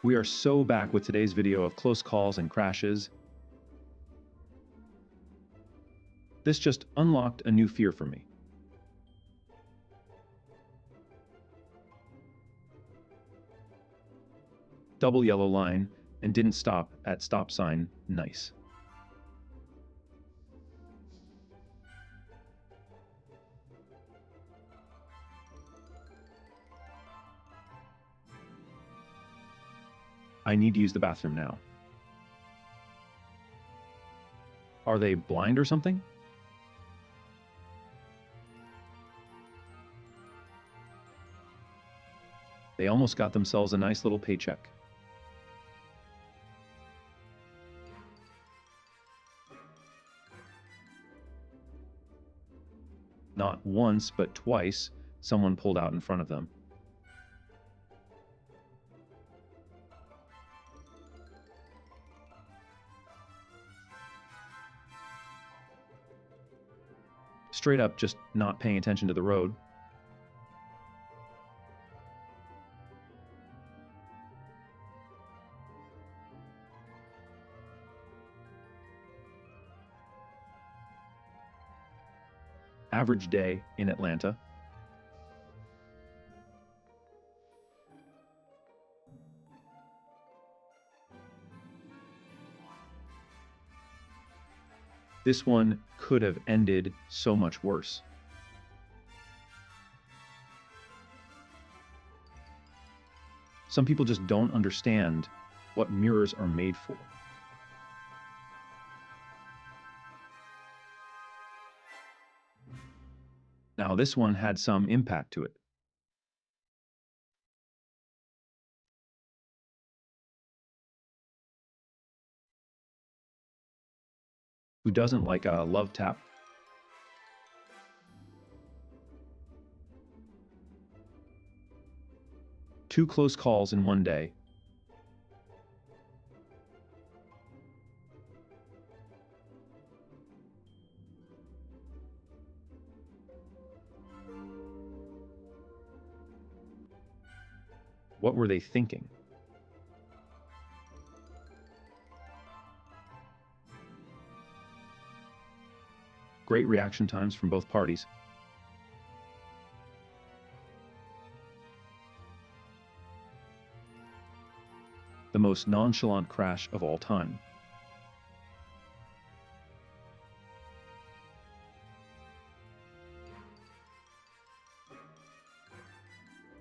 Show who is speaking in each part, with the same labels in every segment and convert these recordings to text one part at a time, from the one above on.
Speaker 1: We are so back with today's video of close calls and crashes. This just unlocked a new fear for me. Double yellow line and didn't stop at stop sign. Nice. I need to use the bathroom now. Are they blind or something? They almost got themselves a nice little paycheck. Not once, but twice, someone pulled out in front of them. Straight up just not paying attention to the road. Average day in Atlanta. This one could have ended so much worse. Some people just don't understand what mirrors are made for. Now, this one had some impact to it. Who doesn't like a love tap? Two close calls in one day. What were they thinking? Great reaction times from both parties. The most nonchalant crash of all time.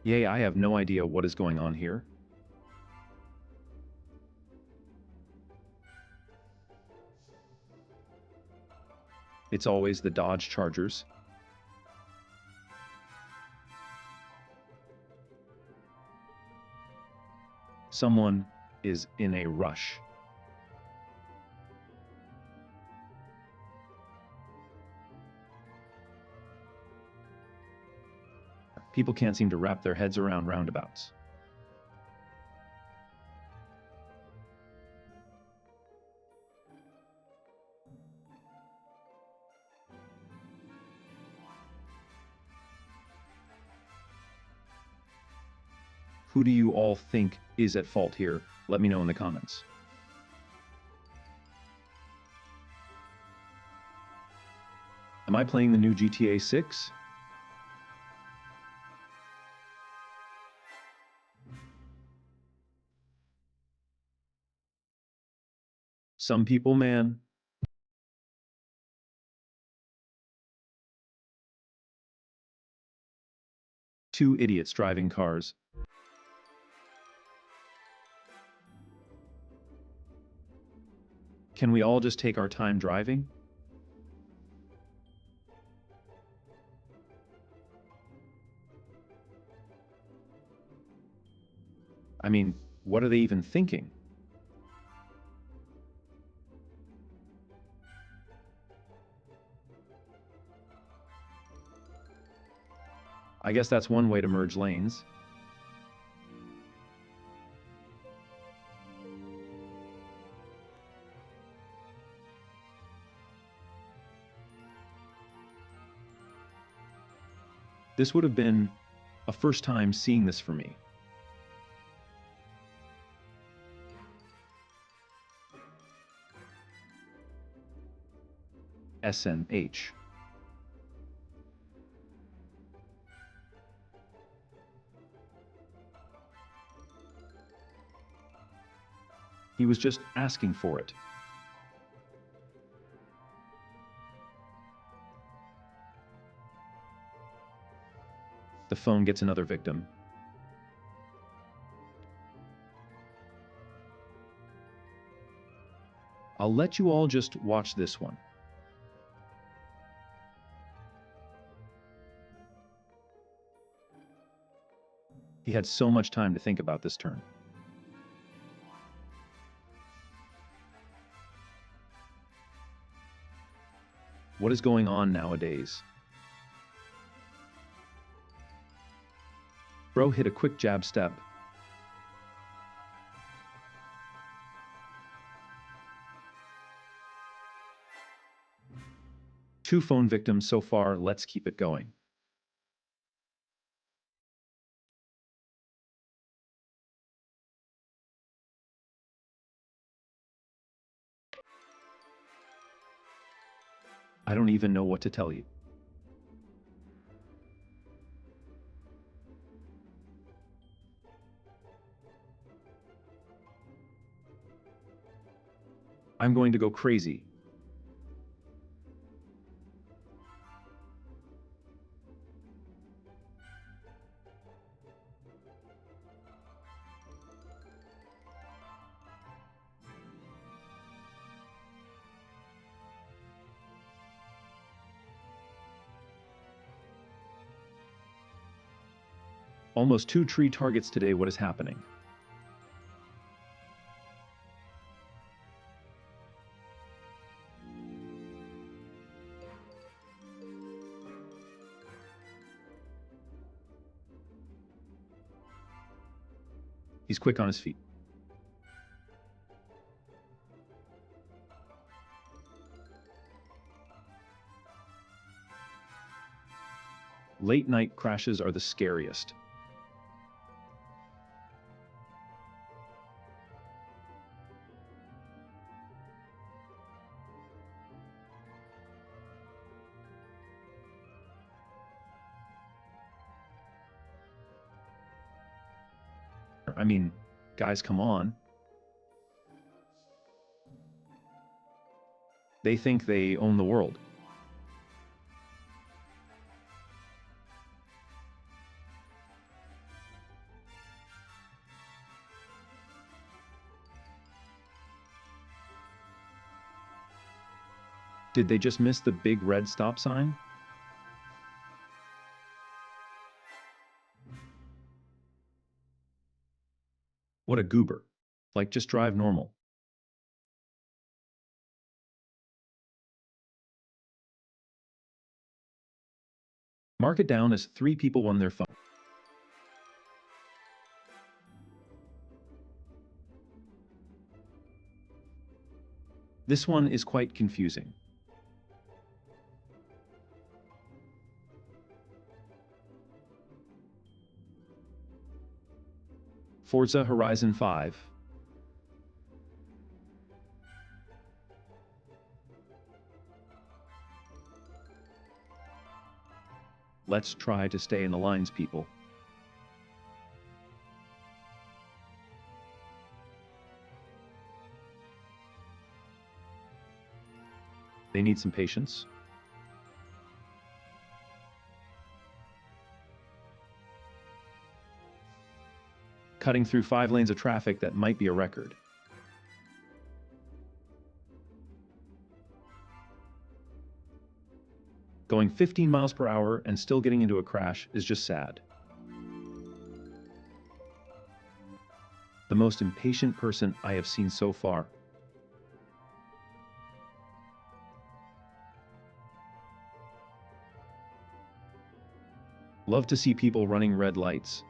Speaker 1: Yay, I have no idea what is going on here. It's always the Dodge Chargers. Someone is in a rush. People can't seem to wrap their heads around roundabouts. Who do you all think is at fault here? Let me know in the comments. Am I playing the new GTA 6? Some people, man. Two idiots driving cars. Can we all just take our time driving? I mean, what are they even thinking? I guess that's one way to merge lanes. This would have been a first time seeing this for me. SMH. He was just asking for it. The phone gets another victim. I'll let you all just watch this one. He had so much time to think about this turn. What is going on nowadays? Bro hit a quick jab step. Two phone victims so far, let's keep it going. I don't even know what to tell you. I'm going to go crazy. Almost 2 tree targets today. What is happening? He's quick on his feet. Late night crashes are the scariest. I mean, guys, come on. They think they own the world. Did they just miss the big red stop sign? What a goober. Like, just drive normal. Mark it down as 3 people won their phone. This one is quite confusing. Forza Horizon 5. Let's try to stay in the lines, people. They need some patience. Cutting through 5 lanes of traffic, that might be a record. Going 15 miles per hour and still getting into a crash is just sad. The most impatient person I have seen so far. Love to see people running red lights.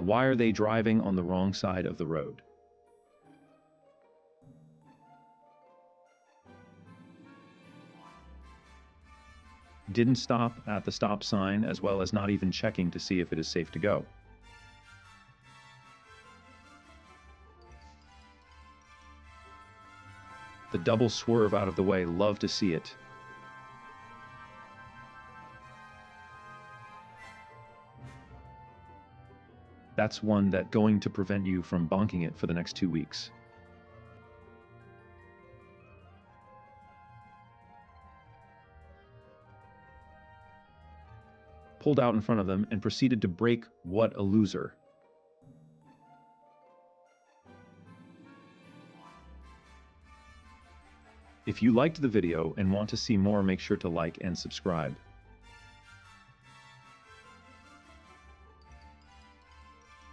Speaker 1: Why are they driving on the wrong side of the road? Didn't stop at the stop sign, as well as not even checking to see if it is safe to go. The double swerve out of the way, love to see it. That's one that's going to prevent you from bonking it for the next 2 weeks. Pulled out in front of them and proceeded to brake. What a loser. If you liked the video and want to see more, make sure to like and subscribe.